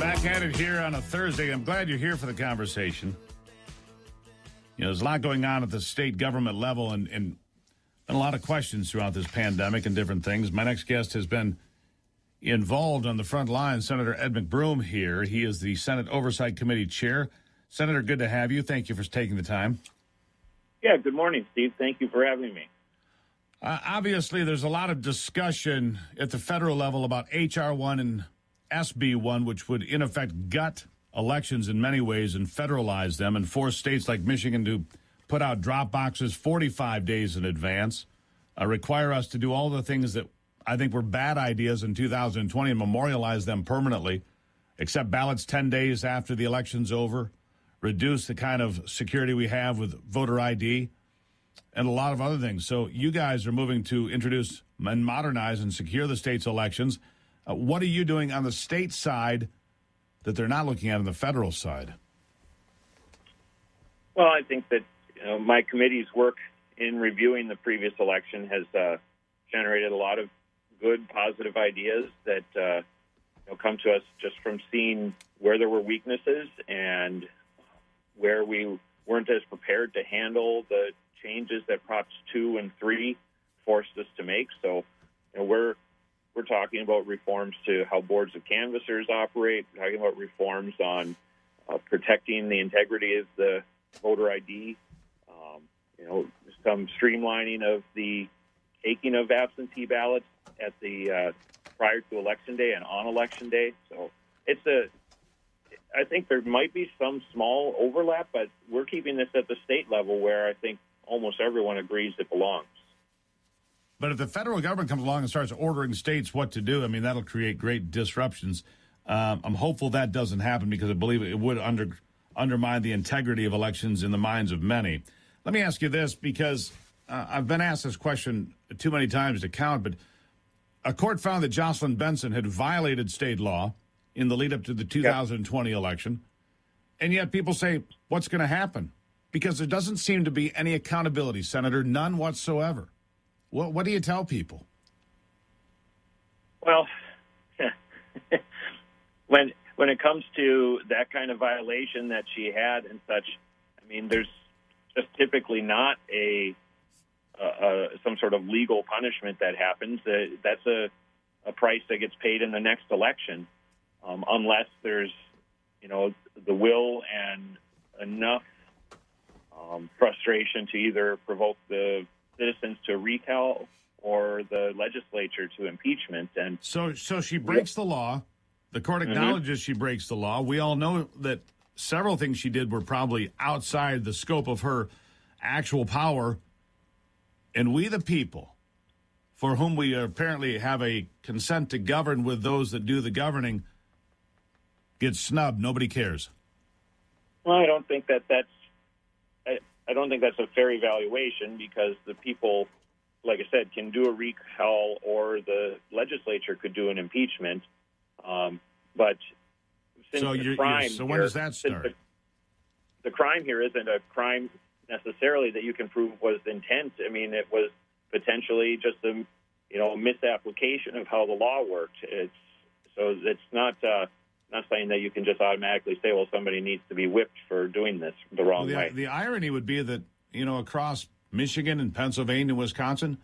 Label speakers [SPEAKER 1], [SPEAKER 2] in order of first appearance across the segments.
[SPEAKER 1] Back at it here on a Thursday. I'm glad you're here for the conversation. You know, there's a lot going on at the state government level and a lot of questions throughout this pandemic and different things. My next guest has been involved on the front line, Senator Ed McBroom here. He is the Senate Oversight Committee Chair. Senator, good to have you. Thank you for taking the time.
[SPEAKER 2] Yeah, good morning, Steve. Thank you for having me.
[SPEAKER 1] Obviously, there's a lot of discussion at the federal level about H.R. 1 and SB 1, which would, in effect, gut elections in many ways and federalize them and force states like Michigan to put out drop boxes 45 days in advance, require us to do all the things that I think were bad ideas in 2020 and memorialize them permanently, accept ballots 10 days after the election's over, reduce the kind of security we have with voter ID, and a lot of other things. So you guys are moving to introduce and modernize and secure the state's elections. What are you doing on the state side that they're not looking at on the federal side?
[SPEAKER 2] Well, I think that my committee's work in reviewing the previous election has generated a lot of good, positive ideas that come to us just from seeing where there were weaknesses and where we weren't as prepared to handle the changes that Props 2 and 3 forced us to make. So we're talking about reforms to how boards of canvassers operate, talking about reforms on protecting the integrity of the voter ID, some streamlining of the taking of absentee ballots at the prior to Election Day and on Election Day. So I think there might be some small overlap, but we're keeping this at the state level where I think almost everyone agrees it belongs.
[SPEAKER 1] But if the federal government comes along and starts ordering states what to do, I mean, that'll create great disruptions. I'm hopeful that doesn't happen because I believe it would undermine the integrity of elections in the minds of many. Let me ask you this, because I've been asked this question too many times to count, but a court found that Jocelyn Benson had violated state law in the lead up to the 2020 election, and yet people say, what's going to happen? Because there doesn't seem to be any accountability, Senator, none whatsoever. What do you tell people?
[SPEAKER 2] Well, when it comes to that kind of violation that she had and such, I mean, there's just typically not some sort of legal punishment that happens. That's a price that gets paid in the next election, unless there's, the will and enough frustration to either provoke the citizens to recall or the legislature to impeachment. And
[SPEAKER 1] so she breaks the law. The court acknowledges she breaks the law. We all know that several things she did were probably outside the scope of her actual power. And we, the people, for whom we apparently have a consent to govern with those that do the governing, get snubbed. Nobody cares.
[SPEAKER 2] Well, I don't think that's a fair evaluation, because the people, like I said, can do a recall or the legislature could do an impeachment. But since
[SPEAKER 1] when does that start?
[SPEAKER 2] The crime here isn't a crime necessarily that you can prove was intent. I mean, it was potentially just a misapplication of how the law worked. It's not saying that you can just automatically say, well, somebody needs to be whipped for doing this the wrong way.
[SPEAKER 1] The irony would be that, across Michigan and Pennsylvania and Wisconsin,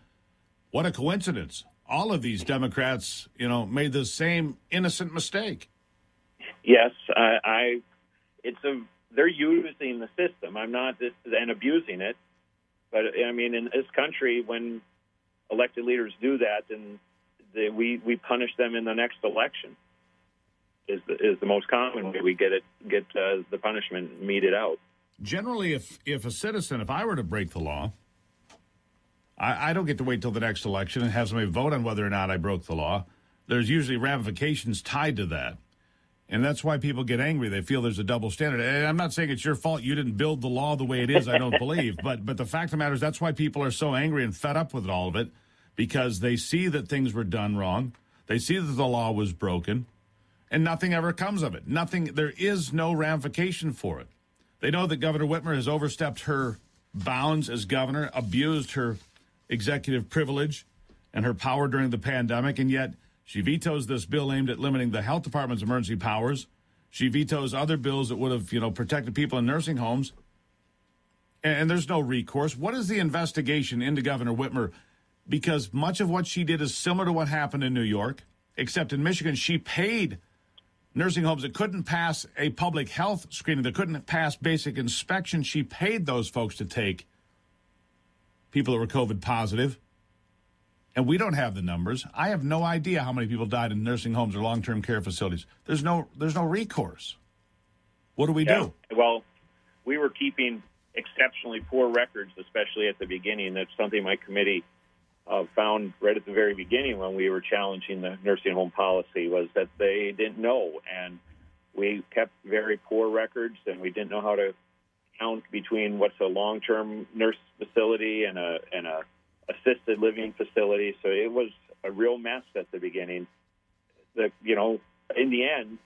[SPEAKER 1] what a coincidence. All of these Democrats, made the same innocent mistake.
[SPEAKER 2] Yes, they're using the system. I'm not and abusing it. But, I mean, in this country, when elected leaders do that, then we punish them in the next election. Is the most common way we get the punishment meted out.
[SPEAKER 1] Generally, if a citizen, if I were to break the law, I don't get to wait till the next election and have somebody vote on whether or not I broke the law. There's usually ramifications tied to that. And that's why people get angry. They feel there's a double standard. And I'm not saying it's your fault. You didn't build the law the way it is, I don't believe. But the fact of the matter is that's why people are so angry and fed up with all of it, because they see that things were done wrong. They see that the law was broken, and nothing ever comes of it. There is no ramification for it. They know that Governor Whitmer has overstepped her bounds as governor, abused her executive privilege and her power during the pandemic, and yet she vetoes this bill aimed at limiting the health department's emergency powers She vetoes other bills that would have, protected people in nursing homes. And there's no recourse. What is the investigation into Governor Whitmer? Because much of what she did is similar to what happened in New York, except in Michigan, she paid nursing homes that couldn't pass a public health screening, that couldn't pass basic inspection. She paid those folks to take people that were COVID positive. And we don't have the numbers. I have no idea how many people died in nursing homes or long-term care facilities. There's no recourse. What do we do?
[SPEAKER 2] Well, we were keeping exceptionally poor records, especially at the beginning. That's something my committee found right at the very beginning when we were challenging the nursing home policy, was that they didn't know. And we kept very poor records, and we didn't know how to count between what's a long-term nurse facility and a assisted living facility. So it was a real mess at the beginning. In the end,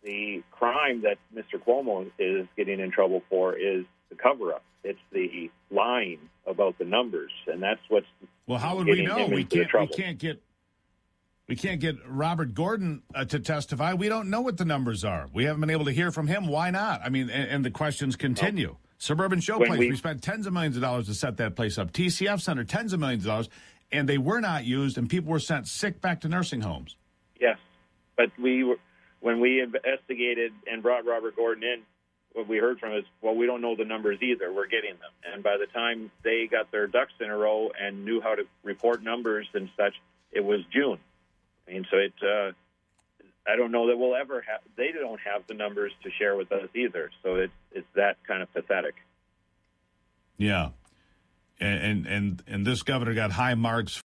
[SPEAKER 2] the crime that Mr. Cuomo is getting in trouble for is the cover-up. It's the lying about the numbers, and that's what's
[SPEAKER 1] how would we know? We can't get Robert Gordon to testify. We don't know what the numbers are. We haven't been able to hear from him. Why not? I mean, and the questions continue. No. Suburban Showplace, we spent tens of millions of dollars to set that place up. TCF Center, tens of millions of dollars, and they were not used, and people were sent sick back to nursing homes.
[SPEAKER 2] Yes, but when we investigated and brought Robert Gordon in, what we heard from is, we don't know the numbers either. We're getting them. And by the time they got their ducks in a row and knew how to report numbers and such, it was June. I mean, so I don't know that we'll ever have. They don't have the numbers to share with us either. So it's that kind of pathetic.
[SPEAKER 1] Yeah, and this governor got high marks